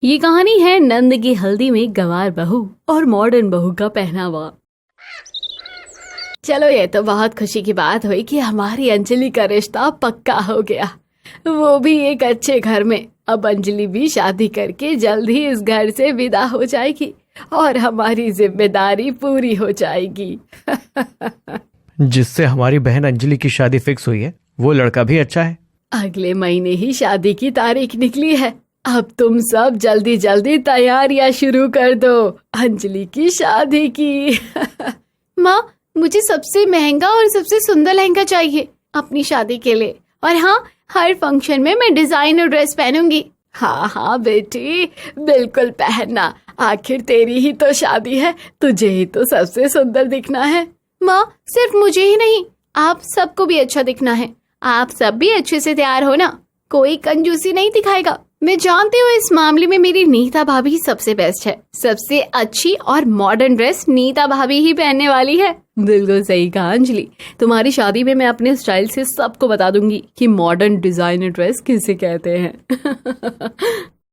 ये कहानी है नंद की हल्दी में गंवार बहू और मॉडर्न बहू का पहनावा। चलो, ये तो बहुत खुशी की बात हुई कि हमारी अंजलि का रिश्ता पक्का हो गया, वो भी एक अच्छे घर में। अब अंजलि भी शादी करके जल्द ही इस घर से विदा हो जाएगी और हमारी जिम्मेदारी पूरी हो जाएगी। जिससे हमारी बहन अंजलि की शादी फिक्स हुई है, वो लड़का भी अच्छा है। अगले महीने ही शादी की तारीख निकली है। अब तुम सब जल्दी जल्दी तैयारियां शुरू कर दो अंजलि की शादी की। माँ, मुझे सबसे महंगा और सबसे सुंदर लहंगा चाहिए अपनी शादी के लिए। और हाँ, हर फंक्शन में मैं डिजाइनर ड्रेस पहनूंगी। हाँ बेटी, बिल्कुल पहनना। आखिर तेरी ही तो शादी है, तुझे ही तो सबसे सुंदर दिखना है। माँ, सिर्फ मुझे ही नहीं, आप सबको भी अच्छा दिखना है। आप सब भी अच्छे से तैयार हो ना, कोई कंजूसी नहीं दिखाएगा। मैं जानती हूँ इस मामले में मेरी नीता भाभी सबसे बेस्ट है। सबसे अच्छी और मॉडर्न ड्रेस नीता भाभी ही पहनने वाली है। बिल्कुल सही कहा अंजलि, तुम्हारी शादी में मैं अपने स्टाइल से सबको बता दूंगी कि मॉडर्न डिजाइनर ड्रेस किसे कहते हैं।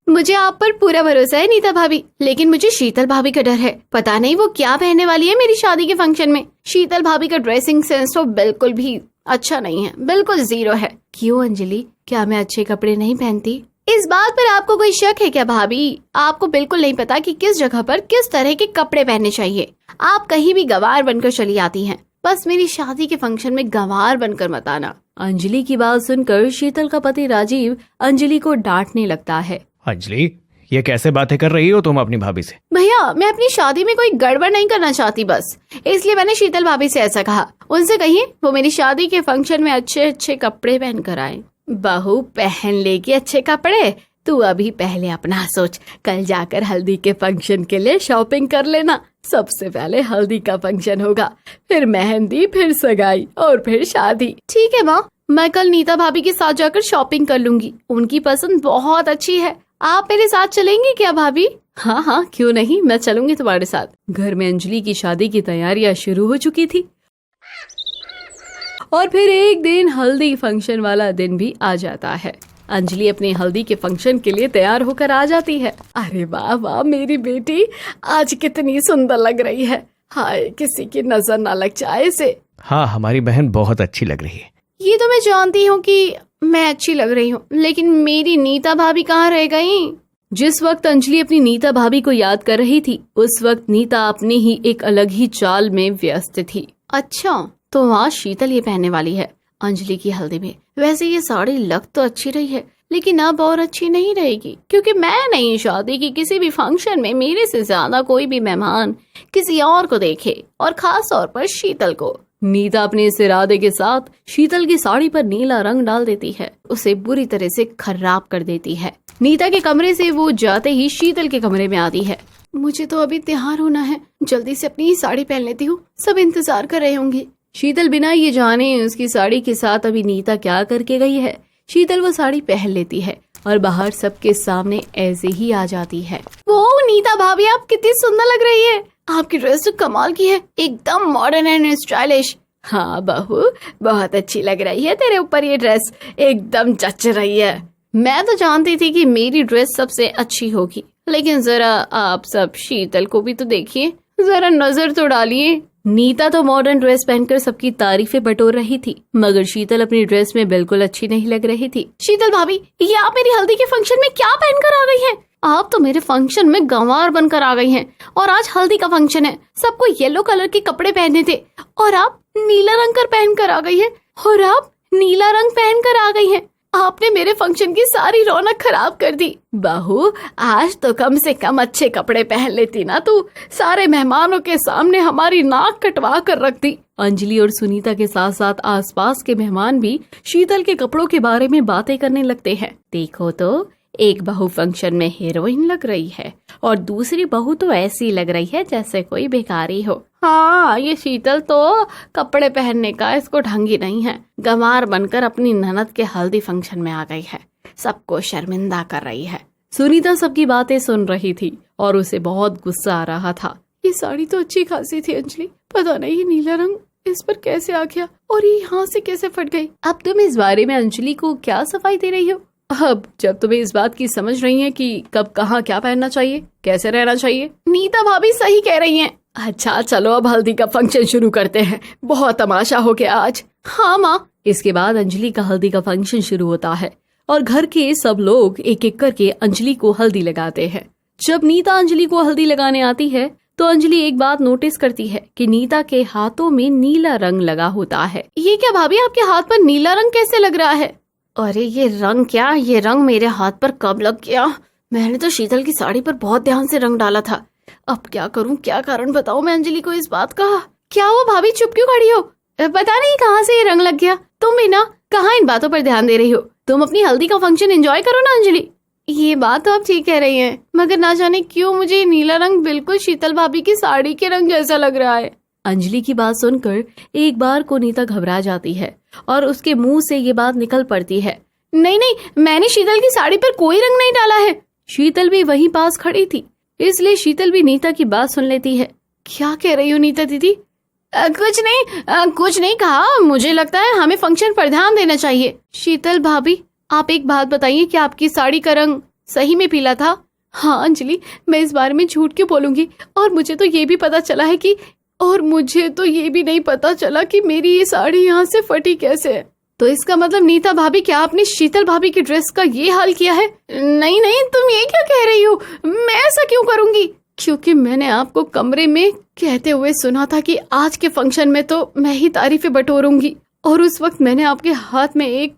मुझे आप पर पूरा भरोसा है नीता भाभी, लेकिन मुझे शीतल भाभी का डर है। पता नहीं वो क्या पहनने वाली है मेरी शादी के फंक्शन में। शीतल भाभी का ड्रेसिंग सेंस तो बिल्कुल भी अच्छा नहीं है, बिल्कुल जीरो है। क्यों अंजलि, क्या मैं अच्छे कपड़े नहीं पहनती? इस बात पर आपको कोई शक है क्या भाभी? आपको बिल्कुल नहीं पता कि किस जगह पर किस तरह के कपड़े पहनने चाहिए। आप कहीं भी गंवार बनकर चली आती हैं, बस मेरी शादी के फंक्शन में गंवार बनकर मत आना। अंजलि की बात सुनकर शीतल का पति राजीव अंजलि को डांटने लगता है। अंजलि, ये कैसे बातें कर रही हो तुम अपनी भाभी से? भैया, मैं अपनी शादी में कोई गड़बड़ नहीं करना चाहती, बस इसलिए मैंने शीतल भाभी से ऐसा कहा। उनसे कहिए वो मेरी शादी के फंक्शन में अच्छे अच्छे कपड़े पहन कर आए। बहू पहन लेगी अच्छे कपड़े, तू अभी पहले अपना सोच। कल जाकर हल्दी के फंक्शन के लिए शॉपिंग कर लेना। सबसे पहले हल्दी का फंक्शन होगा, फिर मेहंदी, फिर सगाई और फिर शादी। ठीक है माँ, मैं कल नीता भाभी के साथ जाकर शॉपिंग कर लूंगी। उनकी पसंद बहुत अच्छी है। आप मेरे साथ चलेंगी क्या भाभी? हाँ, क्यों नहीं, मैं चलूंगी तुम्हारे साथ। घर में अंजलि की शादी की तैयारियां शुरू हो चुकी थी और फिर एक दिन हल्दी फंक्शन वाला दिन भी आ जाता है। अंजलि अपने हल्दी के फंक्शन के लिए तैयार होकर आ जाती है। अरे वाह वाह, मेरी बेटी आज कितनी सुंदर लग रही है। हाय, किसी की नजर ना लग जाए इसे। हाँ, हमारी बहन बहुत अच्छी लग रही है। ये तो मैं जानती हूँ कि मैं अच्छी लग रही हूँ, लेकिन मेरी नीता भाभी कहाँ रह गई? जिस वक्त अंजलि अपनी नीता भाभी को याद कर रही थी, उस वक्त नीता अपने ही एक अलग ही चाल में व्यस्त थी। अच्छा, तो वहाँ शीतल ये पहनने वाली है अंजलि की हल्दी में। वैसे ये साड़ी लग तो अच्छी रही है, लेकिन अब और अच्छी नहीं रहेगी, क्योंकि मैं नहीं चाहती कि किसी भी फंक्शन में मेरे से ज्यादा कोई भी मेहमान किसी और को देखे, और खास तौर पर शीतल को। नीता अपने इस इरादे के साथ शीतल की साड़ी पर नीला रंग डाल देती है, उसे बुरी तरह से खराब कर देती है। नीता के कमरे से वो जाते ही शीतल के कमरे में आती है। मुझे तो अभी तैयार होना है, जल्दी से अपनी साड़ी पहन लेती हूँ, सब इंतजार कर रहे होंगे। शीतल बिना ये जाने उसकी साड़ी के साथ अभी नीता क्या करके गई है, शीतल वो साड़ी पहन लेती है और बाहर सबके सामने ऐसे ही आ जाती है। वो नीता भाभी, आप कितनी सुंदर लग रही है। आपकी ड्रेस तो कमाल की है, एकदम मॉडर्न एंड स्टाइलिश। हाँ बहू, बहुत अच्छी लग रही है तेरे ऊपर ये ड्रेस, एकदम जच रही है। मैं तो जानती थी कि मेरी ड्रेस सबसे अच्छी होगी, लेकिन जरा आप सब शीतल को भी तो देखिए, जरा नजर तो डालिए। नीता तो मॉडर्न ड्रेस पहनकर सबकी तारीफें बटोर रही थी, मगर शीतल अपनी ड्रेस में बिल्कुल अच्छी नहीं लग रही थी। शीतल भाभी, ये आप मेरी हल्दी के फंक्शन में क्या पहनकर आ गई हैं? आप तो मेरे फंक्शन में गंवार बनकर आ गई हैं, और आज हल्दी का फंक्शन है, सबको येलो कलर के कपड़े पहने थे, और आप नीला रंग कर पहनकर आ गई हैं। और आप नीला रंग पहनकर आ गई हैं। आपने मेरे फंक्शन की सारी रौनक खराब कर दी। बहू, आज तो कम से कम अच्छे कपड़े पहन लेती ना तू, सारे मेहमानों के सामने हमारी नाक कटवा कर रख दी। अंजलि और सुनीता के साथ साथ आसपास के मेहमान भी शीतल के कपड़ों के बारे में बातें करने लगते हैं। देखो तो, एक बहू फंक्शन में हीरोइन लग रही है और दूसरी बहू तो ऐसी लग रही है जैसे कोई भिखारी हो। हाँ, ये शीतल तो कपड़े पहनने का इसको ढंग ही नहीं है, गंवार बनकर अपनी ननद के हल्दी फंक्शन में आ गई है, सबको शर्मिंदा कर रही है। सुनीता सबकी बातें सुन रही थी और उसे बहुत गुस्सा आ रहा था। ये साड़ी तो अच्छी खासी थी अंजलि, पता नहीं ये नीला रंग इस पर कैसे आ गया और ये यहाँ से कैसे फट गई। अब तुम इस बारे में अंजलि को क्या सफाई दे रही हो? अब जब तुम्हें इस बात की समझ रही हैं कि कब कहाँ क्या पहनना चाहिए, कैसे रहना चाहिए, नीता भाभी सही कह रही हैं। अच्छा चलो अब हल्दी का फंक्शन शुरू करते हैं, बहुत तमाशा हो गया आज। हाँ माँ। इसके बाद अंजलि का हल्दी का फंक्शन शुरू होता है और घर के सब लोग एक एक करके अंजलि को हल्दी लगाते हैं। जब नीता अंजलि को हल्दी लगाने आती है तो अंजलि एक बात नोटिस करती है कि नीता के हाथों में नीला रंग लगा होता है। ये क्या भाभी, आपके हाथ पर नीला रंग कैसे लग रहा है? अरे ये रंग मेरे हाथ पर कब लग गया? मैंने तो शीतल की साड़ी पर बहुत ध्यान से रंग डाला था। अब क्या करूं, क्या कारण बताऊं मैं अंजलि को इस बात का? क्या हुआ भाभी, चुप क्यों खड़ी हो? पता नहीं कहाँ से ये रंग लग गया। तुम भी ना कहाँ इन बातों पर ध्यान दे रही हो? तुम अपनी हल्दी का फंक्शन एंजॉय करो ना अंजलि। ये बात तो आप ठीक कह रही हैं, मगर ना जाने क्यों मुझे नीला रंग बिल्कुल शीतल भाभी की साड़ी के रंग जैसा लग रहा है। अंजलि की बात सुनकर एक बार को नीता घबरा जाती है और उसके मुंह से ये बात निकल पड़ती है, नहीं नहीं, मैंने शीतल की साड़ी पर कोई रंग नहीं डाला है। शीतल भी वहीं पास खड़ी थी, इसलिए शीतल भी नीता की बात सुन लेती है। क्या कह रही हो नीता दीदी? कुछ नहीं कहा, मुझे लगता है हमें फंक्शन पर ध्यान देना चाहिए। शीतल भाभी आप एक बात बताइए, क्या आपकी साड़ी का रंग सही में पीला था? हाँ अंजलि, मैं इस बारे में झूठ क्यों बोलूंगी, और मुझे तो ये भी नहीं पता चला कि मेरी ये साड़ी यहाँ से फटी कैसे है। तो इसका मतलब नीता भाभी, क्या आपने शीतल भाभी की ड्रेस का ये हाल किया है? नहीं नहीं, तुम ये क्या कह रही हो? मैं ऐसा क्यों करूंगी? क्योंकि मैंने आपको कमरे में कहते हुए सुना था कि आज के फंक्शन में तो मैं ही तारीफें बटोरूंगी, और उस वक्त मैंने आपके हाथ में एक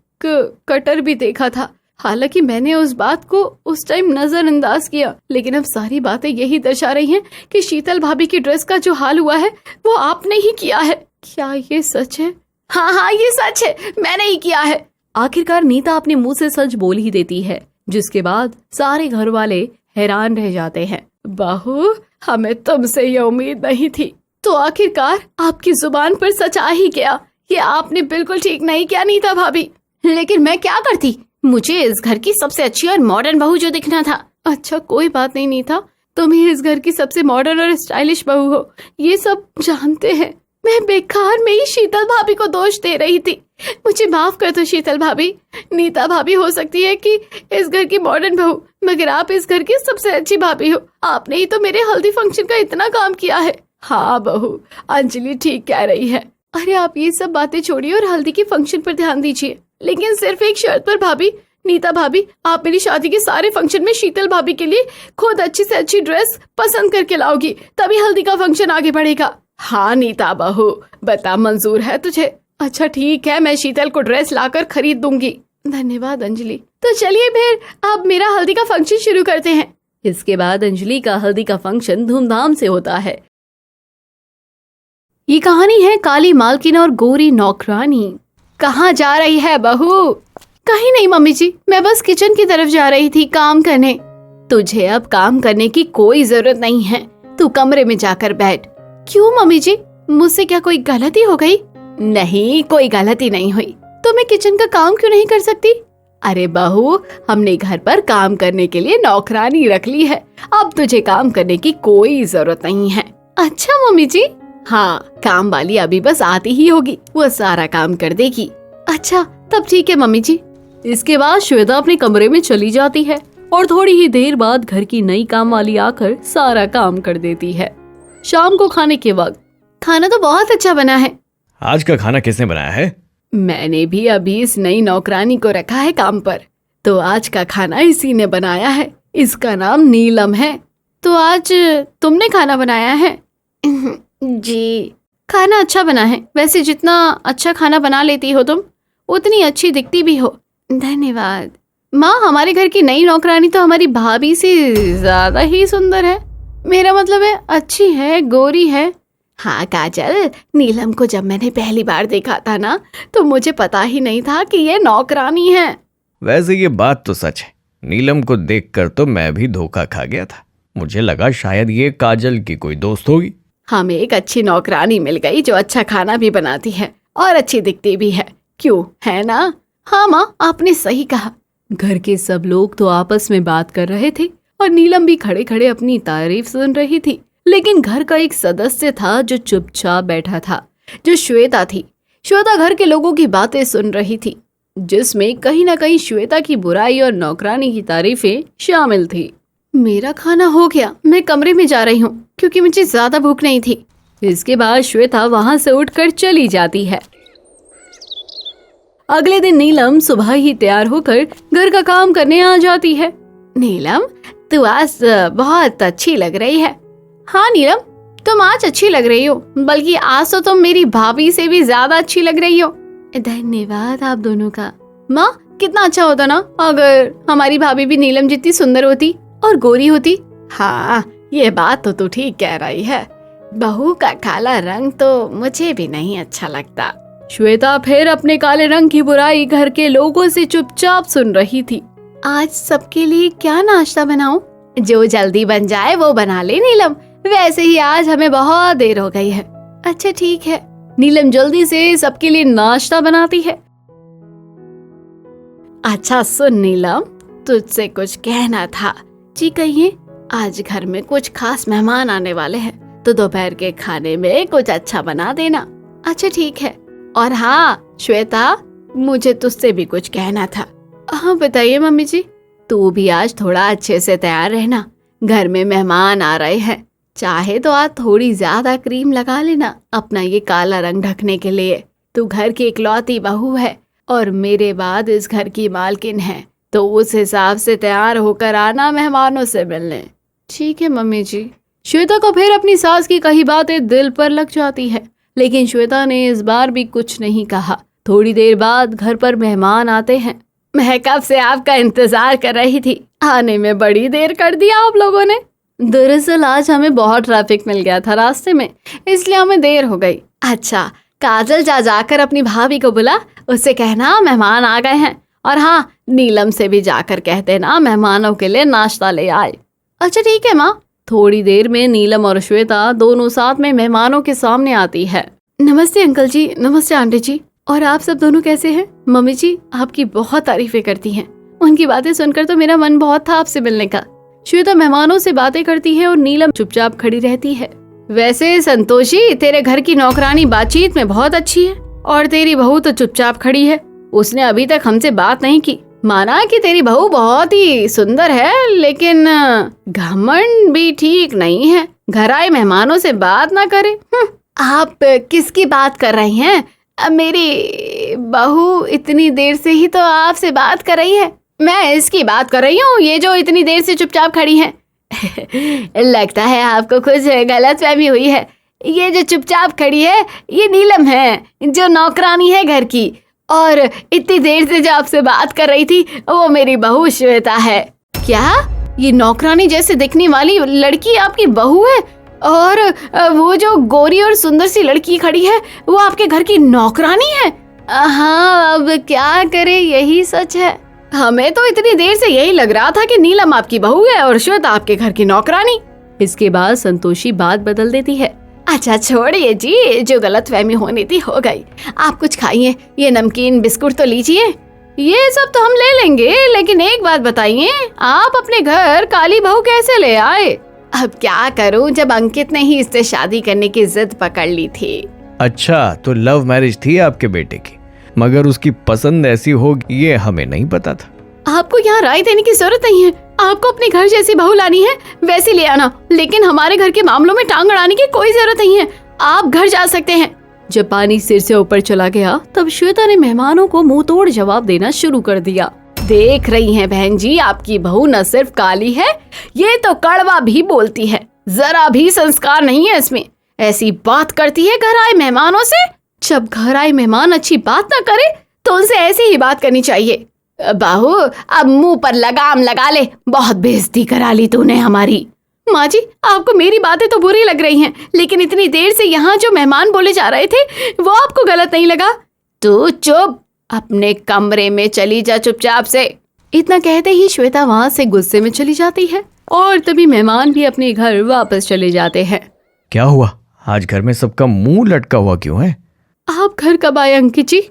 कटर भी देखा था। हालांकि मैंने उस बात को उस टाइम नजरअंदाज किया, लेकिन अब सारी बातें यही दर्शा रही हैं कि शीतल भाभी की ड्रेस का जो हाल हुआ है वो आपने ही किया है। क्या ये सच है? हाँ ये सच है, मैंने ही किया है। आखिरकार नीता अपने मुंह से सच बोल ही देती है, जिसके बाद सारे घर वाले हैरान रह जाते हैं। बहू, हमें तुमसे ये उम्मीद नहीं थी। तो आखिरकार आपकी जुबान पर सच आ ही गया। ये आपने बिल्कुल ठीक नहीं किया नीता भाभी। लेकिन मैं क्या करती, मुझे इस घर की सबसे अच्छी और मॉडर्न बहू जो दिखना था। अच्छा कोई बात नहीं नीता, तुम ही इस घर की सबसे मॉडर्न और स्टाइलिश बहू हो, ये सब जानते हैं। मैं बेकार में ही शीतल भाभी को दोष दे रही थी, मुझे माफ कर दो शीतल भाभी। नीता भाभी हो सकती है कि इस घर की मॉडर्न बहू, मगर आप इस घर की सबसे अच्छी भाभी हो। आपने ही तो मेरे हल्दी फंक्शन का इतना काम किया है। हाँ बहू, अंजलि ठीक कह रही है। अरे आप ये सब बातें छोड़िए और हल्दी के फंक्शन पर ध्यान दीजिए, लेकिन सिर्फ एक शर्त पर भाभी। नीता भाभी, आप मेरी शादी के सारे फंक्शन में शीतल भाभी के लिए खुद अच्छी से अच्छी ड्रेस पसंद करके लाओगी, तभी हल्दी का फंक्शन आगे बढ़ेगा। हाँ नीता बहू, बता मंजूर है तुझे? अच्छा ठीक है, मैं शीतल को ड्रेस लाकर खरीद दूंगी। धन्यवाद अंजलि। तो चलिए फिर अब मेरा हल्दी का फंक्शन शुरू करते हैं। इसके बाद अंजलि का हल्दी का फंक्शन धूमधाम से होता है। ये कहानी है काली मालकिन और गोरी नौकरानी। कहाँ जा रही है बहू? कहीं नहीं मम्मी जी, मैं बस किचन की तरफ जा रही थी काम करने। तुझे अब काम करने की कोई जरूरत नहीं है, तू कमरे में जाकर बैठ। क्यों मम्मी जी, मुझसे क्या कोई गलती हो गई? नहीं, कोई गलती नहीं हुई। तो मैं किचन का काम क्यों नहीं कर सकती? अरे बहू, हमने घर पर काम करने के लिए नौकरानी रख ली है, अब तुझे काम करने की कोई जरूरत नहीं है। अच्छा मम्मी जी? हाँ, काम वाली अभी बस आती ही होगी, वो सारा काम कर देगी। अच्छा तब ठीक है मम्मी जी। इसके बाद श्वेता अपने कमरे में चली जाती है और थोड़ी ही देर बाद घर की नई काम वाली आकर सारा काम कर देती है। शाम को खाने के वक्त, खाना तो बहुत अच्छा बना है। आज का खाना किसने बनाया है? मैंने भी अभी इस नई नौकरानी को रखा है काम पर, तो आज का खाना इसी ने बनाया है। इसका नाम नीलम है। तो आज तुमने खाना बनाया है? जी, खाना अच्छा बना है। वैसे जितना अच्छा खाना बना लेती हो तुम, उतनी अच्छी दिखती भी हो। धन्यवाद माँ। हमारे घर की नई नौकरानी तो हमारी भाभी से ज्यादा ही सुंदर है। मेरा मतलब है अच्छी है, गोरी है। हाँ काजल, नीलम को जब मैंने पहली बार देखा था ना, तो मुझे पता ही नहीं था कि ये नौकरानी है। वैसे ये बात तो सच है, नीलम को देखकर तो मैं भी धोखा खा गया था। मुझे लगा शायद ये काजल की कोई दोस्त होगी। हमें एक अच्छी नौकरानी मिल गई जो अच्छा खाना भी बनाती है और अच्छी दिखती भी है। क्यों, है ना? हाँ माँ, आपने सही कहा। घर के सब लोग तो आपस में बात कर रहे थे और नीलम भी खड़े खड़े अपनी तारीफ सुन रही थी, लेकिन घर का एक सदस्य था जो चुपचाप बैठा था, जो श्वेता थी। श्वेता घर के लोगों की बातें सुन रही थी। जिसमें कहीं ना कहीं श्वेता की बुराई और नौकरानी की तारीफें शामिल थी। मेरा खाना हो गया, मैं कमरे में जा रही हूँ क्योंकि मुझे ज्यादा भूख नहीं थी। इसके बाद श्वेता वहां से उठकर चली जाती है। अगले दिन नीलम सुबह ही तैयार होकर घर का काम करने आ जाती है। नीलम, तू आज बहुत अच्छी लग रही है। हाँ नीलम, तुम आज अच्छी लग रही हो, बल्कि आज तो तुम मेरी भाभी से भी ज्यादा अच्छी लग रही हो। धन्यवाद आप दोनों का। माँ, कितना अच्छा होता ना अगर हमारी भाभी भी नीलम जितनी सुंदर होती और गोरी होती। हाँ, ये बात तो तू ठीक कह रही है। बहू का काला रंग तो मुझे भी नहीं अच्छा लगता। श्वेता फिर अपने काले रंग की बुराई घर के लोगों से चुपचाप सुन रही थी। आज सबके लिए क्या नाश्ता बनाऊं? जो जल्दी बन जाए वो बना ले नीलम, वैसे ही आज हमें बहुत देर हो गई है। अच्छा ठीक है। नीलम जल्दी से सबके लिए नाश्ता बनाती है। अच्छा सुन नीलम, तुझसे कुछ कहना था। जी कहिए। आज घर में कुछ खास मेहमान आने वाले हैं, तो दोपहर के खाने में कुछ अच्छा बना देना। अच्छा ठीक है। और हाँ श्वेता, मुझे तुझसे भी कुछ कहना था। हाँ बताइए मम्मी जी। तू भी आज थोड़ा अच्छे से तैयार रहना, घर में मेहमान आ रहे हैं। चाहे तो आज थोड़ी ज्यादा क्रीम लगा लेना अपना ये काला रंग ढकने के लिए। तू घर की इकलौती बहू है और मेरे बाद इस घर की मालकिन है, तो उस हिसाब से तैयार होकर आना मेहमानों से मिलने। ठीक है मम्मी जी। श्वेता को फिर अपनी सास की कही बातें दिल पर लग जाती है, लेकिन श्वेता ने इस बार भी कुछ नहीं कहा। थोड़ी देर बाद घर पर मेहमान आते हैं। मैं कब से आपका इंतजार कर रही थी, आने में बड़ी देर कर दिया आप लोगों ने। दरअसल आज हमें बहुत ट्रैफिक मिल गया था रास्ते में, इसलिए हमें देर हो गई। अच्छा, काजल जाकर अपनी भाभी को बुला, उससे कहना मेहमान आ गए हैं। और हाँ, नीलम से भी जाकर कह देना मेहमानों के लिए नाश्ता ले आए। अच्छा ठीक है माँ। थोड़ी देर में नीलम और श्वेता दोनों साथ में मेहमानों के सामने आती है। नमस्ते अंकल जी, नमस्ते आंटी जी। और आप सब दोनों कैसे हैं? मम्मी जी आपकी बहुत तारीफें करती हैं। उनकी बातें सुनकर तो मेरा मन बहुत था आपसे मिलने का। श्वेता मेहमानों से बातें करती है और नीलम चुपचाप खड़ी रहती है। वैसे संतोषी, तेरे घर की नौकरानी बातचीत में बहुत अच्छी है और तेरी बहू तो चुपचाप खड़ी है। उसने अभी तक हमसे बात नहीं की। माना कि तेरी बहू बहुत ही सुंदर है, लेकिन घमंड भी ठीक नहीं है। घर आए मेहमानों से बात ना करे। आप किसकी बात कर रही हैं? मेरी बहू इतनी देर से ही तो आपसे बात कर रही है। मैं इसकी बात कर रही हूँ, ये जो इतनी देर से चुपचाप खड़ी है। लगता है आपको कुछ गलतफहमी हुई है। ये जो चुपचाप खड़ी है ये नीलम है, जो नौकरानी है घर की, और इतनी देर से जो आपसे बात कर रही थी वो मेरी बहू श्वेता है। क्या? ये नौकरानी जैसे दिखने वाली लड़की आपकी बहू है और वो जो गोरी और सुंदर सी लड़की खड़ी है वो आपके घर की नौकरानी है? हाँ, अब क्या करे, यही सच है। हमें तो इतनी देर से यही लग रहा था कि नीलम आपकी बहू है और श्वेता आपके घर की नौकरानी। इसके बाद संतोषी बात बदल देती है। अच्छा छोड़िए जी, जो गलतफहमी होनी थी हो गई। आप कुछ खाइए, ये नमकीन बिस्कुट तो लीजिए। ये सब तो हम ले लेंगे, लेकिन एक बात बताइए, आप अपने घर काली बहू कैसे ले आए? अब क्या करूं, जब अंकित ने ही इससे शादी करने की जिद पकड़ ली थी। अच्छा, तो लव मैरिज थी आपके बेटे की, मगर उसकी पसंद ऐसी होगी ये हमें नहीं पता था। आपको यहाँ राय देने की जरूरत नहीं है। आपको अपने घर जैसी बहू लानी है वैसी ले आना, लेकिन हमारे घर के मामलों में टांग अड़ाने की कोई जरूरत नहीं है। आप घर जा सकते हैं। जब पानी सिर से ऊपर चला गया तब श्वेता ने मेहमानों को मुंह तोड़ जवाब देना शुरू कर दिया। देख रही हैं बहन जी, आपकी बहू न सिर्फ काली है, ये तो कड़वा भी बोलती है। जरा भी संस्कार नहीं है इसमें। ऐसी बात करती है घर आए मेहमानों से। जब घर आए मेहमान अच्छी बात ना करे तो उनसे ऐसी ही बात करनी चाहिए। बहू, अब मुंह पर लगाम लगा ले, बहुत बेइज्जती करा ली तूने हमारी। माँ जी, आपको मेरी बातें तो बुरी लग रही हैं, लेकिन इतनी देर से यहाँ जो मेहमान बोले जा रहे थे वो आपको गलत नहीं लगा? तू चुप, अपने कमरे में चली जा चुपचाप से। इतना कहते ही श्वेता वहाँ से गुस्से में चली जाती है और तभी मेहमान भी अपने घर वापस चले जाते हैं। क्या हुआ, आज घर में सबका मुंह लटका हुआ क्यों है? आप घर कब आए अंकित जी?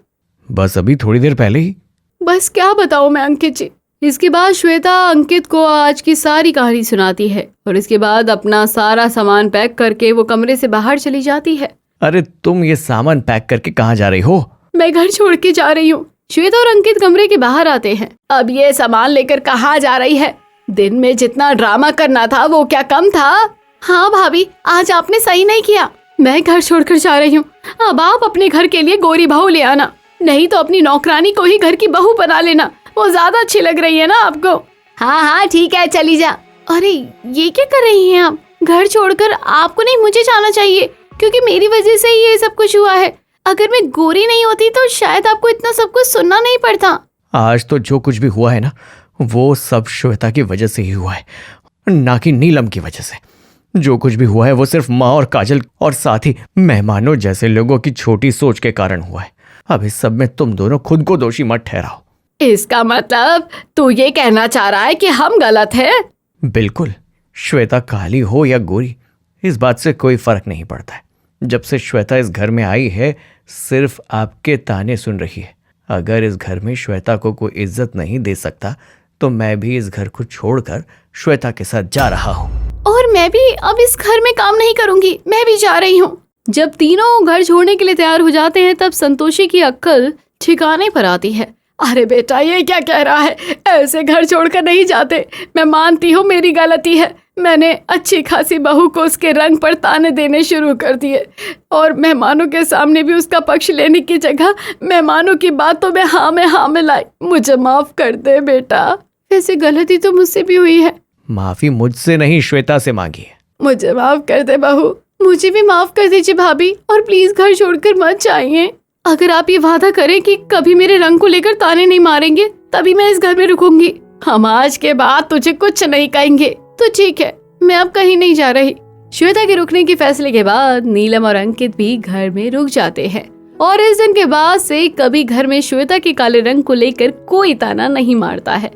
बस अभी थोड़ी देर पहले ही। बस क्या बताऊं मैं अंकित जी। इसके बाद श्वेता अंकित को आज की सारी कहानी सुनाती है और इसके बाद अपना सारा सामान पैक करके वो कमरे से बाहर चली जाती है। अरे तुम ये सामान पैक करके कहाँ जा रही हो? मैं घर छोड़ के जा रही हूँ। श्वेता और अंकित कमरे के बाहर आते हैं। अब ये सामान लेकर कहाँ जा रही है? दिन में जितना ड्रामा करना था वो क्या कम था? हाँ भाभी, आज आपने सही नहीं किया। मैं घर छोड़कर जा रही हूँ। अब आप अपने घर के लिए गोरी बहू ले आना, नहीं तो अपनी नौकरानी को ही घर की बहू बना लेना। वो ज्यादा अच्छी लग रही है ना आपको। हाँ हाँ ठीक है, चली जा। अरे ये क्या कर रही हैं आप? घर छोड़कर आपको नहीं, मुझे जाना चाहिए, क्योंकि मेरी वजह से ही ये सब कुछ हुआ है। अगर मैं गोरी नहीं होती तो शायद आपको इतना सब कुछ सुनना नहीं पड़ता। आज तो जो कुछ भी हुआ है ना, वो सब श्वेता की वजह से ही हुआ है, ना कि नीलम की वजह से। जो कुछ भी हुआ है वो सिर्फ माँ और काजल और साथ ही मेहमानों जैसे लोगों की छोटी सोच के कारण हुआ है। अब इस सब में तुम दोनों खुद को दोषी मत ठहराओ। इसका मतलब तू ये कहना चाह रहा है कि हम गलत हैं? बिल्कुल, श्वेता काली हो या गोरी, इस बात से कोई फर्क नहीं पड़ता है। जब से श्वेता इस घर में आई है सिर्फ आपके ताने सुन रही है। अगर इस घर में श्वेता को कोई इज्जत नहीं दे सकता तो मैं भी इस घर को छोड़कर श्वेता के साथ जा रहा हूँ। और मैं भी अब इस घर में काम नहीं करूंगी, मैं भी जा रही हूँ। जब तीनों घर छोड़ने के लिए तैयार हो जाते हैं तब संतोषी की अक्ल ठिकाने पर आती है। अरे बेटा, ये क्या कह रहा है? ऐसे घर छोड़कर नहीं जाते। मैं मानती हूँ मेरी गलती है। मैंने अच्छी खासी बहू को उसके रंग पर ताने देने शुरू कर दिए और मेहमानों के सामने भी उसका पक्ष लेने की जगह मेहमानों की बात तो मैं हाँ में लाई। मुझे माफ कर दे बेटा। वैसे गलती तो मुझसे भी हुई है। माफी मुझसे नहीं, श्वेता से मांगी है। मुझे माफ कर दे बहू। मुझे भी माफ कर दीजिए भाभी, और प्लीज घर छोड़कर मत जाइए। अगर आप ये वादा करें कि कभी मेरे रंग को लेकर ताने नहीं मारेंगे तभी मैं इस घर में रुकूंगी। हम आज के बाद तुझे कुछ नहीं कहेंगे तो ठीक है, मैं अब कहीं नहीं जा रही। श्वेता के रुकने के फैसले के बाद नीलम और अंकित भी घर में रुक जाते हैं और इस दिन के बाद से कभी घर में श्वेता के काले रंग को लेकर कोई ताना नहीं मारता है।